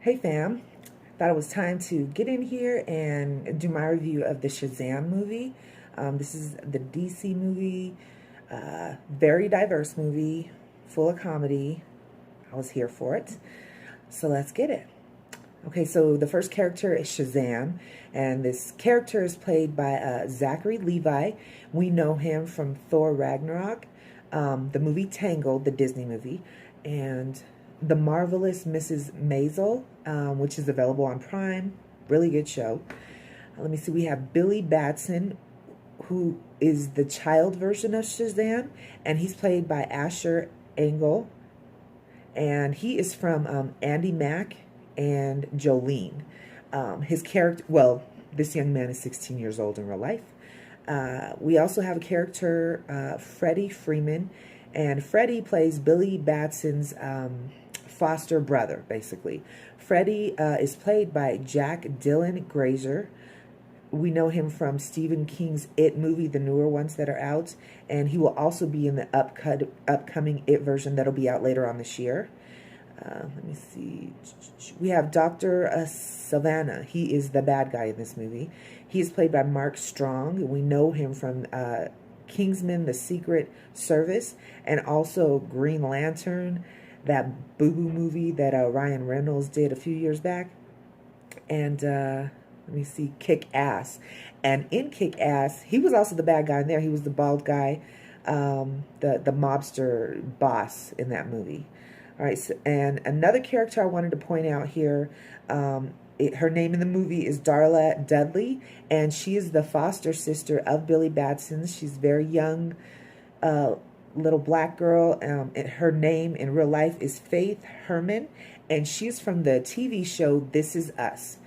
Hey fam, thought it was time to get in here and do my review of the Shazam movie. This is the DC movie, very diverse movie, full of comedy. I was here for it. So let's get it. Okay, so the first character is Shazam, and this character is played by Zachary Levi. We know him from Thor Ragnarok, the movie Tangled, the Disney movie, and The Marvelous Mrs. Maisel, which is available on Prime. Really good show. Let me see, we have Billy Batson, who is the child version of Shazam, and he's played by Asher Angel, and he is from Andy Mack and Jolene. His character, well, this young man is 16 years old in real life. We also have a character, Freddie Freeman, and Freddie plays Billy Batson's foster brother, basically. Freddie is played by Jack Dylan Grazer. We know him from Stephen King's It movie, the newer ones that are out, and he will also be in the upcoming It version that'll be out later on this year. Let me see. We have Dr. Savannah. He is the bad guy in this movie. He is played by Mark Strong. We know him from Kingsman: The Secret Service, and also Green Lantern, that boo-boo movie that Ryan Reynolds did a few years back. And let me see, Kick-Ass. And in Kick-Ass, he was also the bad guy in there. He was the bald guy, the mobster boss in that movie. All right, so, and another character I wanted to point out here, her name in the movie is Darla Dudley, and she is the foster sister of Billy Batson. She's a very young little black girl. Her name in real life is Faith Herman, and she's from the TV show This Is Us.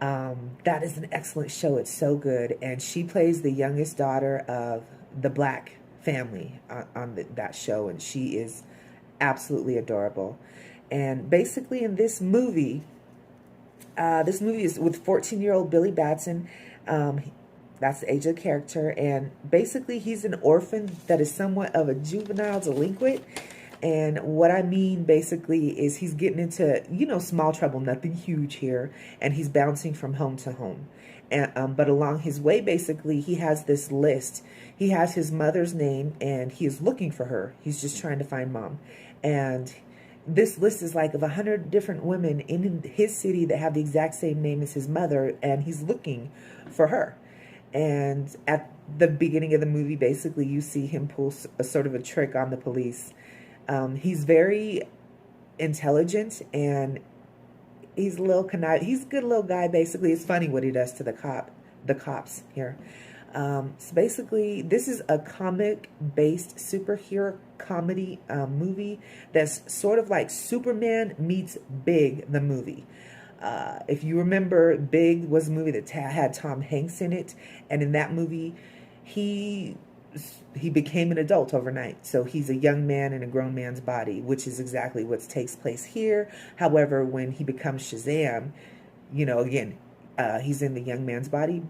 That is an excellent show. It's so good, and she plays the youngest daughter of the black family on that show, and she is absolutely adorable. And basically in this movie is with 14-year-old Billy Batson. That's the age of the character, and basically he's an orphan that is somewhat of a juvenile delinquent. And what I mean basically is he's getting into, small trouble, nothing huge here, and he's bouncing from home to home. And, but along his way, basically, he has this list. He has his mother's name, and he is looking for her. He's just trying to find mom. And this list is like of 100 different women in his city that have the exact same name as his mother, and he's looking for her. And at the beginning of the movie, basically, you see him pull a sort of a trick on the police. He's very intelligent, and he's a little he's a good little guy, basically. It's funny what he does to the cops here. So basically, this is a comic-based superhero comedy movie that's sort of like Superman meets Big, the movie. If you remember, Big was a movie that had Tom Hanks in it, and in that movie, he became an adult overnight. So he's a young man in a grown man's body, which is exactly what takes place here. However, when he becomes Shazam, again, he's in the young man's body,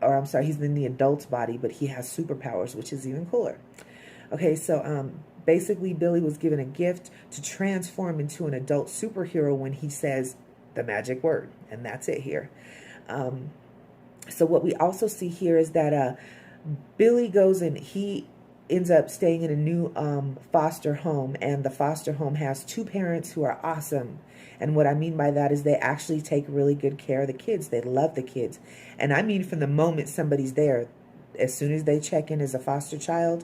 he's in the adult's body, but he has superpowers, which is even cooler. Okay, so basically Billy was given a gift to transform into an adult superhero when he says the magic word, and that's it here. So what we also see here is that Billy goes and he ends up staying in a new foster home, and the foster home has two parents who are awesome. And what I mean by that is they actually take really good care of the kids. They love the kids. And I mean from the moment somebody's there, as soon as they check in as a foster child,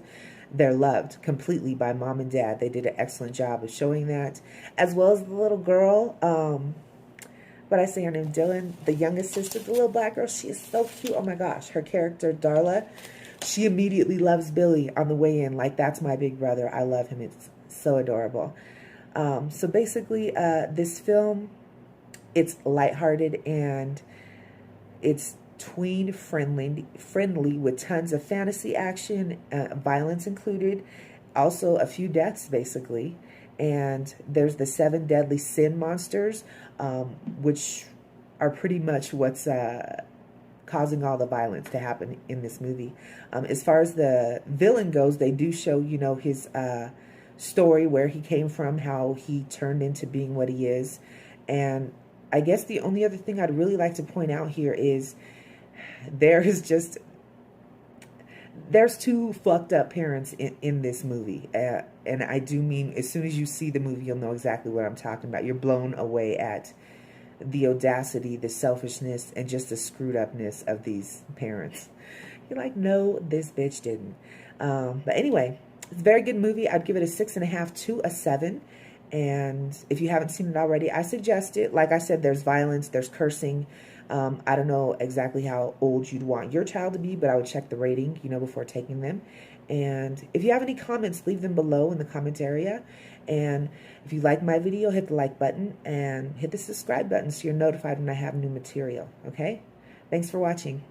they're loved completely by mom and dad. They did an excellent job of showing that, as well as the little girl. But I say her name, Dylan, the youngest sister, the little black girl. She is so cute. Oh my gosh. Her character, Darla, she immediately loves Billy on the way in. Like, that's my big brother. I love him. It's so adorable. So basically, this film, it's lighthearted and it's tween friendly with tons of fantasy action, violence included, also a few deaths basically. And there's the 7 deadly sin monsters, which are pretty much what's causing all the violence to happen in this movie. As far as the villain goes, they do show, his story, where he came from, how he turned into being what he is. And I guess the only other thing I'd really like to point out here is there is just, there's two fucked up parents in this movie. And I do mean, as soon as you see the movie, you'll know exactly what I'm talking about. You're blown away at the audacity, the selfishness, and just the screwed upness of these parents. You're like, no, this bitch didn't. But anyway, it's a very good movie. I'd give it a 6.5 to a 7. And if you haven't seen it already, I suggest it. Like I said, there's violence, there's cursing. I don't know exactly how old you'd want your child to be, but I would check the rating, you know, before taking them. And if you have any comments, leave them below in the comment area. And if you like my video, hit the like button and hit the subscribe button so you're notified when I have new material. Okay? Thanks for watching.